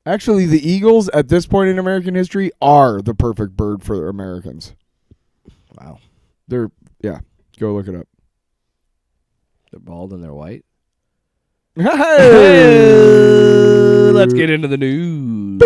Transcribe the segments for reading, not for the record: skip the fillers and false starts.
Actually, the Eagles at this point in American history are the perfect bird for Americans. Wow. They're go look it up. They're bald and they're white. Hey! Let's get into the news.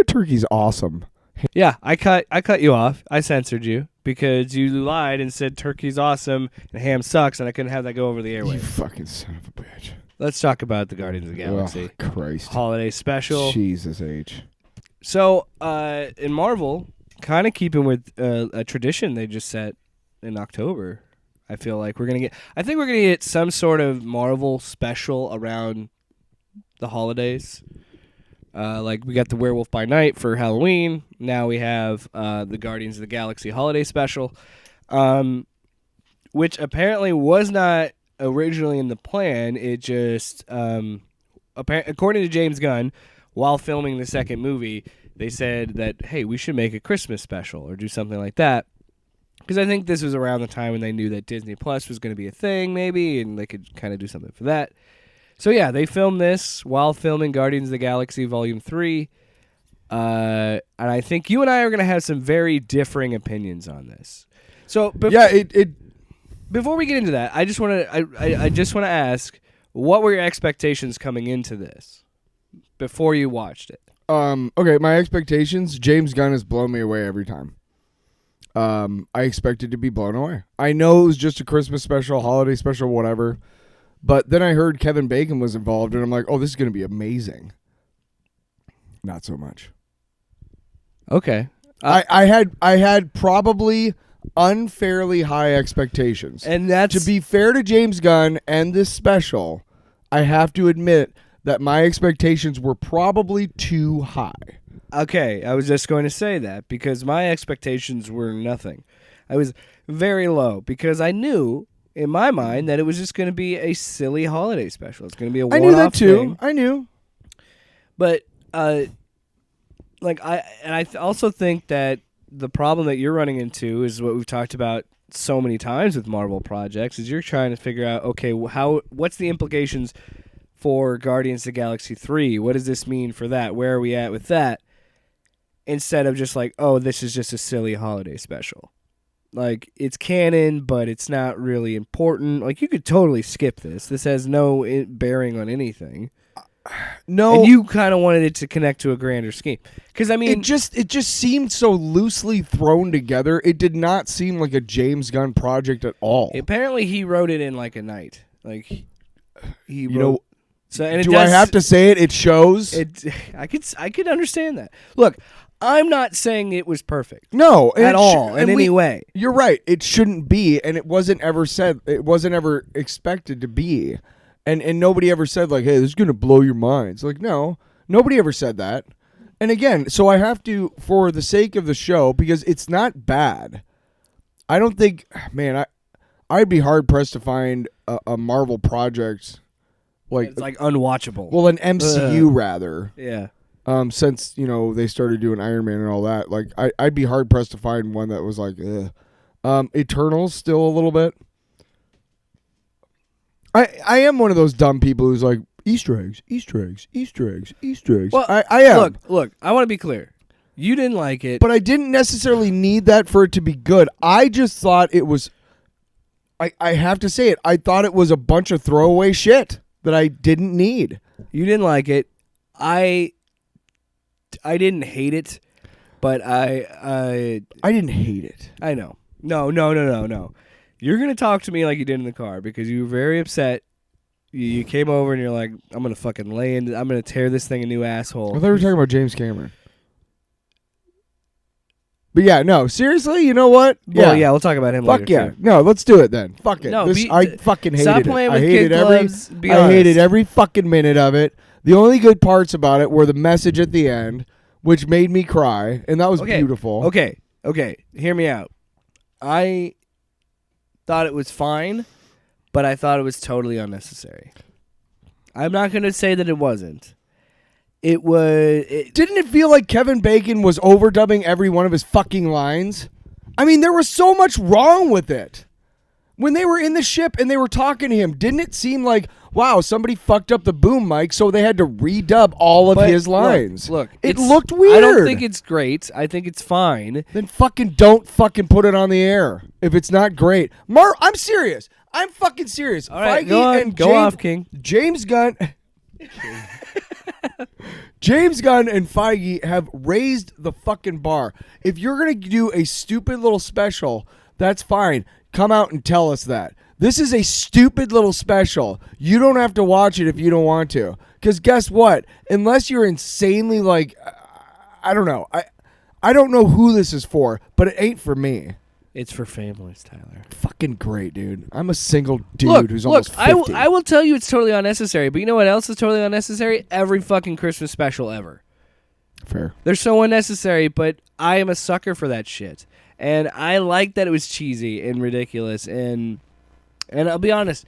Turkey's awesome. Yeah, I cut you off. I censored you because you lied and said turkey's awesome and ham sucks, and I couldn't have that go over the You airwaves. fucking son of a bitch. Let's talk about the Guardians of the Galaxy Oh, Christ. holiday special. Jesus H. So, in Marvel, kind of keeping with a tradition they just set in October, I feel like we're gonna get some sort of Marvel special around the holidays. Like we got the Werewolf by Night for Halloween. Now we have the Guardians of the Galaxy holiday special, which apparently was not originally in the plan. It just, according to James Gunn, while filming the second movie, they said that, hey, we should make a Christmas special or do something like that. Because I think this was around the time when they knew that Disney Plus was going to be a thing, maybe, and they could kind of do something for that. So yeah, they filmed this while filming Guardians of the Galaxy Volume 3. And I think you and I are going to have some very differing opinions on this. So before we get into that, I just want to ask, what were your expectations coming into this before you watched it? Okay, my expectations, James Gunn has blown me away every time. I expected to be blown away. I know it was just a Christmas special, holiday special, whatever. But then I heard Kevin Bacon was involved, and I'm like, oh, this is going to be amazing. Not so much. Okay. I had probably unfairly high expectations. And that's... To be fair to James Gunn and this special, I have to admit that my expectations were probably too high. Okay, I was just going to say that because my expectations were nothing. I was very low because I knew in my mind that it was just going to be a silly holiday special. It's going to be a one-off I knew that too. thing. I knew. But also think that the problem that you're running into is what we've talked about so many times with Marvel projects is you're trying to figure out, okay, what's the implications for Guardians of the Galaxy 3? What does this mean for that? Where are we at with that? Instead of just like, oh, this is just a silly holiday special. Like, it's canon, but it's not really important. Like, you could totally skip this. This has no bearing on anything. No. And you kind of wanted it to connect to a grander scheme. Because, I mean... It just seemed so loosely thrown together. It did not seem like a James Gunn project at all. Apparently, he wrote it in, like, a night. Like, he wrote... know, so, and I have to say it? It shows? I could understand that. Look, I'm not saying it was perfect. No. At all, in any way. You're right. It shouldn't be, and it wasn't ever said. It wasn't ever expected to be. And nobody ever said, like, hey, this is going to blow your minds. Like, no. Nobody ever said that. And again, so I have to, for the sake of the show, because it's not bad, I don't think, man, I'd be hard-pressed to find a Marvel project... It's like unwatchable. Well, an MCU rather. Yeah. Since, they started doing Iron Man and all that, like I'd be hard pressed to find one that was like, Eternals still a little bit. I am one of those dumb people who's like, Easter eggs, Easter eggs, Easter eggs, Easter eggs. Well, I am. Look, I want to be clear. You didn't like it. But I didn't necessarily need that for it to be good. I just thought it was, I have to say it, I thought it was a bunch of throwaway shit that I didn't need. You didn't like it. I didn't hate it, but I didn't hate it. I know. No. You're going to talk to me like you did in the car because you were very upset. You came over and you're like, I'm going to fucking I'm going to tear this thing a new asshole. I thought we were talking about James Cameron. But yeah, no, seriously, you know what? Well, yeah, we'll talk about him later. Fuck yeah. Too. No, let's do it then. Fuck it. No, I fucking hated stop it. playing with I hated kid gloves. Be honest. I hated every fucking minute of it. The only good parts about it were the message at the end, which made me cry, and that was beautiful. Okay. Hear me out. I thought it was fine, but I thought it was totally unnecessary. I'm not going to say that it wasn't. Didn't it feel like Kevin Bacon was overdubbing every one of his fucking lines? I mean, there was so much wrong with it. When they were in the ship and they were talking to him, didn't it seem like, wow, somebody fucked up the boom mic, so they had to redub all of his lines? Look, it looked weird. I don't think it's great. I think it's fine. Then don't fucking put it on the air if it's not great. I'm serious. I'm fucking serious. All right, Feige go off, King. James Gunn. James Gunn and Feige have raised the fucking bar. If you're going to do a stupid little special, that's fine. Come out and tell us that. This is a stupid little special. You don't have to watch it if you don't want to. Because guess what? Unless you're insanely like, I don't know. I don't know who this is for, but it ain't for me. It's for families, Tyler. Fucking great, dude. I'm a single dude who's almost 50. I will tell you it's totally unnecessary, but you know what else is totally unnecessary? Every fucking Christmas special ever. Fair. They're so unnecessary, but I am a sucker for that shit. And I like that it was cheesy and ridiculous. And I'll be honest,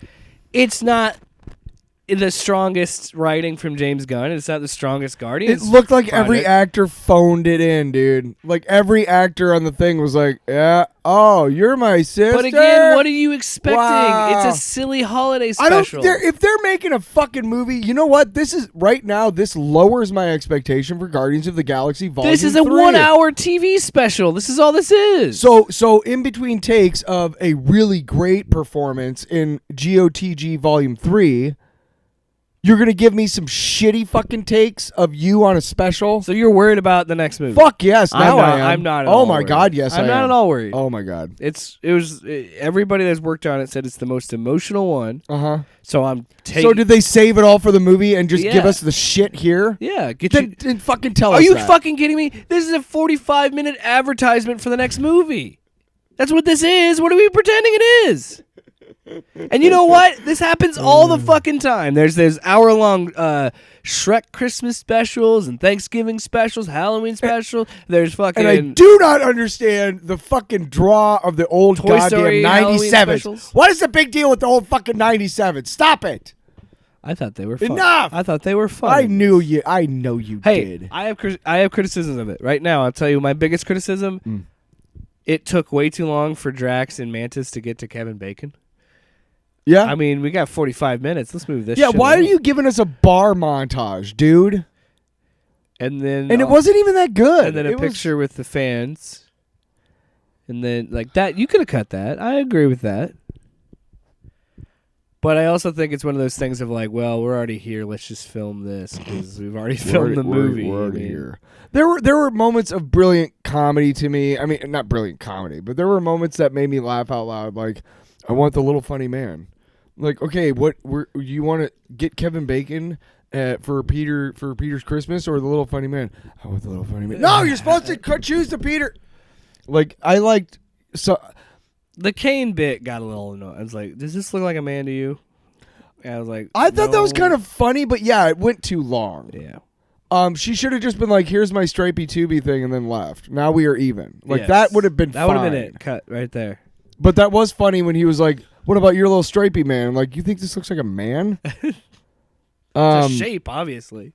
it's not the strongest writing from James Gunn. It's not the strongest Guardians. It looked like project. every actor phoned it in, dude. Like every actor on the thing was like, "Yeah, oh, you're my sister." But again, what are you expecting? Wow. It's a silly holiday special. If they're making a fucking movie, you know what? This lowers my expectation for Guardians of the Galaxy Volume 3. This is a 1-hour TV special. This is all this is. So in between takes of a really great performance in GOTG Volume 3, you're going to give me some shitty fucking takes of you on a special? So you're worried about the next movie? Fuck yes, now I am. I'm not at all my worried. God, yes, I am. I'm not at all worried. Oh my God. Everybody that's worked on it said it's the most emotional one. Uh-huh. So I'm taking... So did they save it all for the movie and just give us the shit here? Yeah. Then fucking tell us Are you that. fucking kidding me? This is a 45-minute advertisement for the next movie. That's what this is. What are we pretending it is? And you know what? This happens all the fucking time. There's hour-long Shrek Christmas specials and Thanksgiving specials, Halloween specials. There's fucking... And I do not understand the fucking draw of the old Toy goddamn Story 97s. What is the big deal with the old fucking 97s? Stop it. I thought they were fun. Enough. I thought they were fun. I know you Hey, did. I have criticisms of it. Right now, I'll tell you my biggest criticism. It took way too long for Drax and Mantis to get to Kevin Bacon. Yeah. I mean, we got 45 minutes. Let's move this. Yeah, shit why along. are you giving us a bar montage, dude? And it wasn't even that good. And then a picture with the fans. And then like that, you could have cut that. I agree with that. But I also think it's one of those things of like, well, we're already here. Let's just film this because we've already filmed the movie. We're already here. There were moments of brilliant comedy to me. I mean, not brilliant comedy, but there were moments that made me laugh out loud. Like, I want the little funny man. Like, okay, you want to get Kevin Bacon for Peter's Christmas or the little funny man? I want the little funny man. No, you're supposed to choose the Peter. Like, I liked the Kane bit got a little annoying. I was like, does this look like a man to you? And I was like, I thought that was kind of funny, but yeah, it went too long. Yeah. She should have just been like, here's my stripey tubey thing and then left. Now we are even. Like, Yes. that would have been That fine. would have been it. Cut right there. But that was funny when he was like, what about your little stripey man? I'm like, you think this looks like a man? It's a shape, obviously.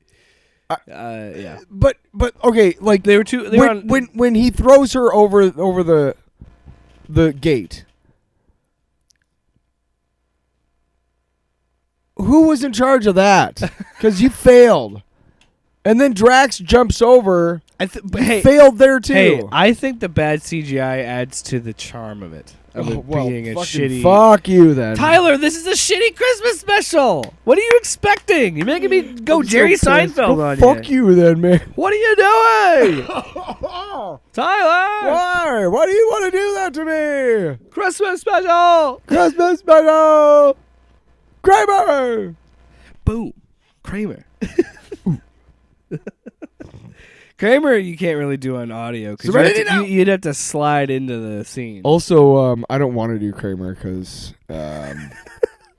Yeah. But okay, like They were two. They were on, when he throws her over the gate. Who was in charge of that? Because you failed. And then Drax jumps over. Failed there too. Hey, I think the bad CGI adds to the charm of it. Of it being a shitty. Fuck you then, Tyler. This is a shitty Christmas special. What are you expecting? You're making me go Jerry Seinfeld on you. Fuck you then, man. What are you doing, Tyler? Why? Why do you want to do that to me? Christmas special. Christmas special. Kramer. Boom, Kramer. Kramer, you can't really do on audio because you'd have to slide into the scene. Also, I don't want to do Kramer because I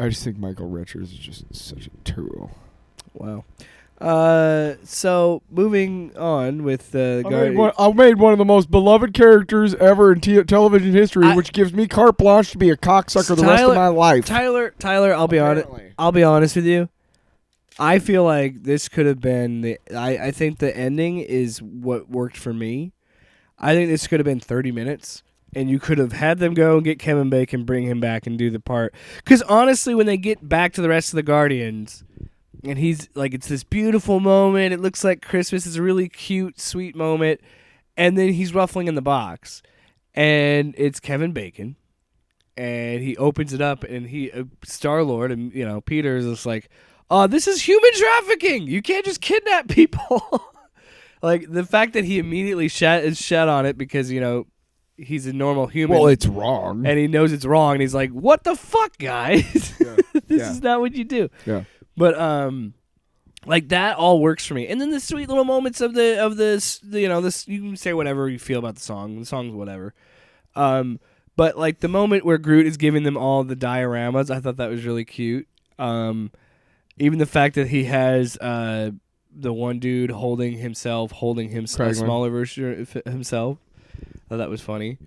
just think Michael Richards is just such a tool. Wow. So moving on with I made one of the most beloved characters ever in television history, which gives me carte blanche to be a cocksucker the rest of my life. Tyler, I'll be honest with you. I feel like this could have been I think the ending is what worked for me. I think this could have been 30 minutes and you could have had them go and get Kevin Bacon, bring him back, and do the part. Because honestly, when they get back to the rest of the Guardians, and he's like, it's this beautiful moment. It looks like Christmas. It's a really cute, sweet moment, and then he's ruffling in the box, and it's Kevin Bacon, and he opens it up, and he Star-Lord and Peter is just like, "Oh, this is human trafficking. You can't just kidnap people." Like the fact that he immediately shat on it because he's a normal human. Well, it's wrong, and he knows it's wrong, and he's like, "What the fuck, guys? This is not what you do." Yeah. But like that all works for me. And then the sweet little moments of this, this, you can say whatever you feel about the song. The song's whatever. But like the moment where Groot is giving them all the dioramas, I thought that was really cute. Even the fact that he has the one dude holding a smaller version of himself. I thought that was funny.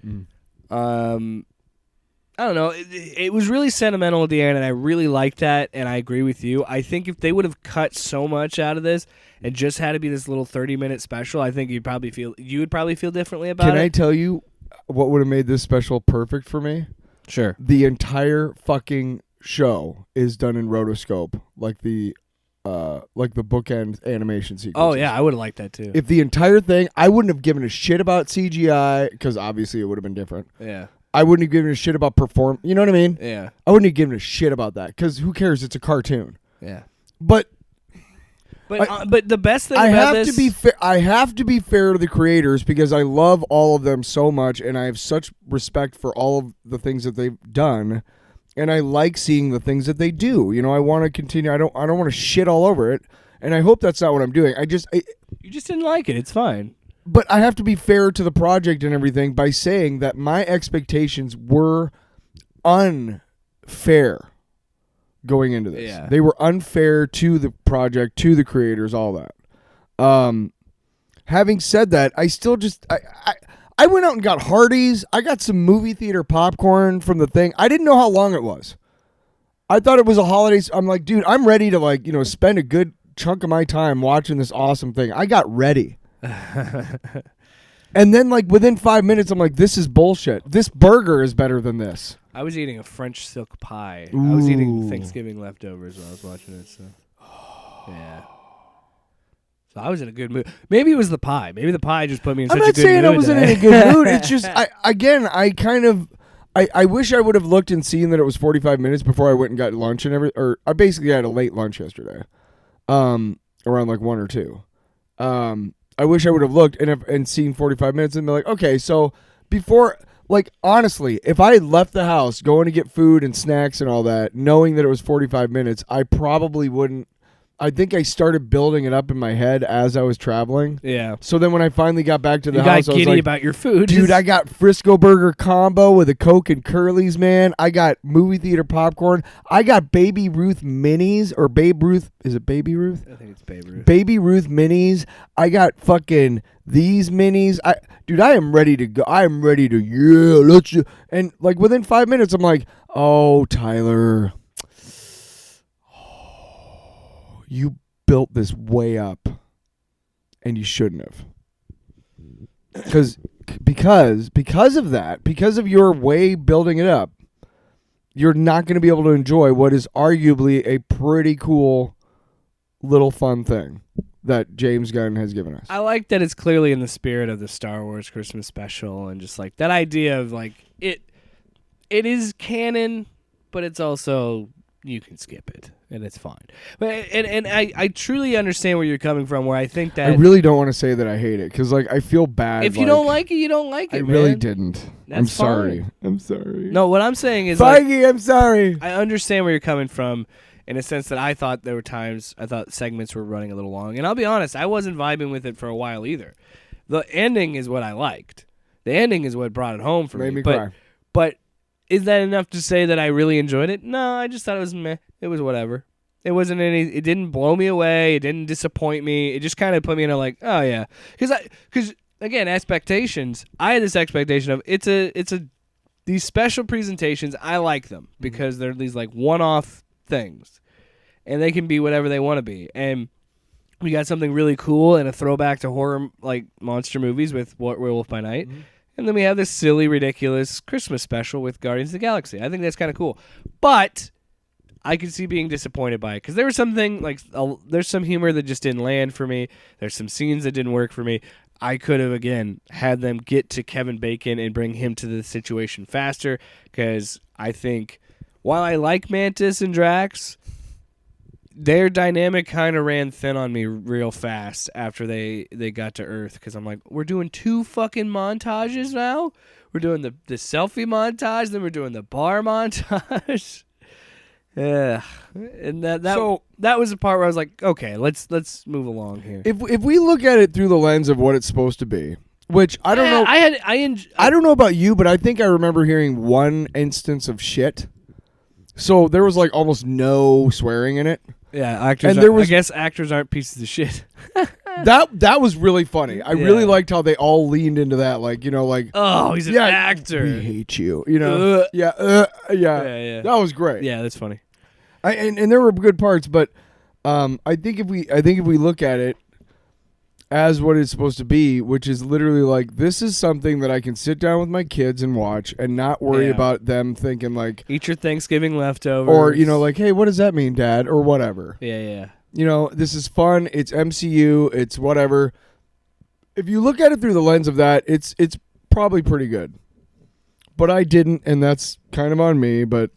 I don't know. It was really sentimental at the end, and I really liked that, and I agree with you. I think if they would have cut so much out of this and just had to be this little 30-minute special, I think you would probably feel differently about it. Can I tell you what would have made this special perfect for me? Sure. The entire fucking show is done in rotoscope, like the bookend animation sequence. Oh yeah, I would have liked that too. If the entire thing, I wouldn't have given a shit about CGI because obviously it would have been different. Yeah. I wouldn't have given a shit about perform. You know what I mean? Yeah. I wouldn't have given a shit about that because who cares? It's a cartoon. Yeah. But the best thing I about have this, to be I have to be fair to the creators because I love all of them so much, and I have such respect for all of the things that they've done, and I like seeing the things that they do. I want to continue. I don't want to shit all over it, and I hope that's not what I'm doing. You just didn't like it. It's fine. But I have to be fair to the project and everything by saying that my expectations were unfair going into this. Yeah. They were unfair to the project, to the creators, all that. Having said that, I still just I went out and got Hardee's. I got some movie theater popcorn from the thing. I didn't know how long it was. I thought it was a holiday. I'm like, dude, I'm ready to spend a good chunk of my time watching this awesome thing. I got ready. And then within 5 minutes, I'm like, this is bullshit. This burger is better than this. I was eating a French silk pie. Ooh. I was eating Thanksgiving leftovers while I was watching it. So yeah. So I was in a good mood. Maybe it was the pie. Maybe the pie just put me in such a good mood. I'm not saying I wasn't in a good mood. It's just, I wish I would have looked and seen that it was 45 minutes before I went and got lunch and everything. Or I basically had a late lunch yesterday, around 1 or 2. I wish I would have looked and seen 45 minutes and be like, okay, so before, honestly, if I had left the house going to get food and snacks and all that, knowing that it was 45 minutes, I probably wouldn't. I think I started building it up in my head as I was traveling. Yeah. So then when I finally got back to the house, I I was was giddy like, about your food. dude, I got Frisco Burger combo with a Coke and Curly's, man. I got movie theater popcorn. I got Baby Ruth minis, or Babe Ruth. Is it Baby Ruth? I think it's Babe Ruth. Baby Ruth minis. I got fucking these minis. I am ready to go. I am ready to, let's. And within 5 minutes, I'm like, oh, Tyler, you built this way up, and you shouldn't have. Because of that, because of your way building it up, you're not going to be able to enjoy what is arguably a pretty cool little fun thing that James Gunn has given us. I like that it's clearly in the spirit of the Star Wars Christmas special, and just that idea of it is canon, but it's also, you can skip it and it's fine. But and I truly understand where you're coming from, where I think that I really don't want to say that I hate it because I feel bad. If you don't like it, you don't like it. I really man. didn't. That's I'm sorry. fine. I'm sorry. No, what I'm saying is Feige, I'm sorry. I understand where you're coming from, in a sense that I thought there were times I thought segments were running a little long, and I'll be honest, I wasn't vibing with it for a while either. The ending is what I liked. The ending is what brought it home for Made me but, cry. But is that enough to say that I really enjoyed it? No, I just thought it was meh. It was whatever. It wasn't any. It didn't blow me away. It didn't disappoint me. It just kind of put me in a oh yeah, because again, expectations. I had this expectation of these special presentations. I like them because they're these one-off things, and they can be whatever they want to be. And we got something really cool and a throwback to horror monster movies with Werewolf by Night. And then we have this silly, ridiculous Christmas special with Guardians of the Galaxy. I think that's kind of cool. But I could see being disappointed by it because there was something like there's some humor that just didn't land for me. There's some scenes that didn't work for me. I could have, again, had them get to Kevin Bacon and bring him to the situation faster because I think while I like Mantis and Drax, their dynamic kind of ran thin on me real fast after they got to Earth because I'm like, we're doing 2 fucking montages now? We're doing the selfie montage, then we're doing the bar montage. Yeah, and that was the part where I was like, okay, let's move along here. If we look at it through the lens of what it's supposed to be, which I don't know, I don't know about you, but I think I remember hearing one instance of shit. So there was like almost no swearing in it. Yeah, I guess actors aren't pieces of shit. That was really funny. I really liked how they all leaned into that, like, you know, like, oh, he's an actor. We hate you, you know. Yeah. That was great. Yeah, that's funny. And there were good parts, but I think if we look at it as what it's supposed to be, which is literally like, this is something that I can sit down with my kids and watch and not worry about them thinking like, eat your Thanksgiving leftovers, or, you know, like, hey, what does that mean, Dad, or whatever. Yeah. You know, this is fun. It's MCU. It's whatever. If you look at it through the lens of that, it's probably pretty good. But I didn't, and that's kind of on me. But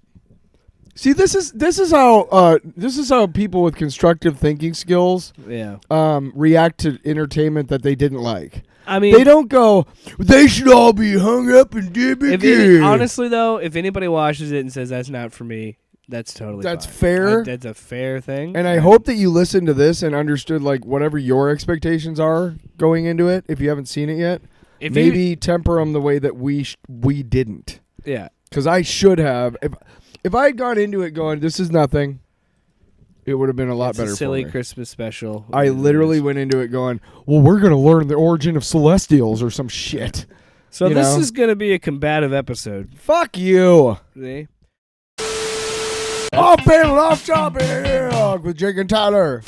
see, this is how people with constructive thinking skills react to entertainment that they didn't like. I mean, they don't go, they should all be hung up and dead. Honestly, though, if anybody watches it and says that's not for me, that's totally fine. Fair. That's a fair thing. And I hope that you listened to this and understood like whatever your expectations are going into it. If you haven't seen it yet, maybe temper them the way that we didn't. Yeah, because I should have. If I had gone into it going, this is nothing, it would have been a lot better. It's a silly for me. Christmas special. I literally went into it going, well, we're going to learn the origin of Celestials or some shit. So this is going to be a combative episode. Fuck you. See? Off panel, off topic with Jake and Tyler.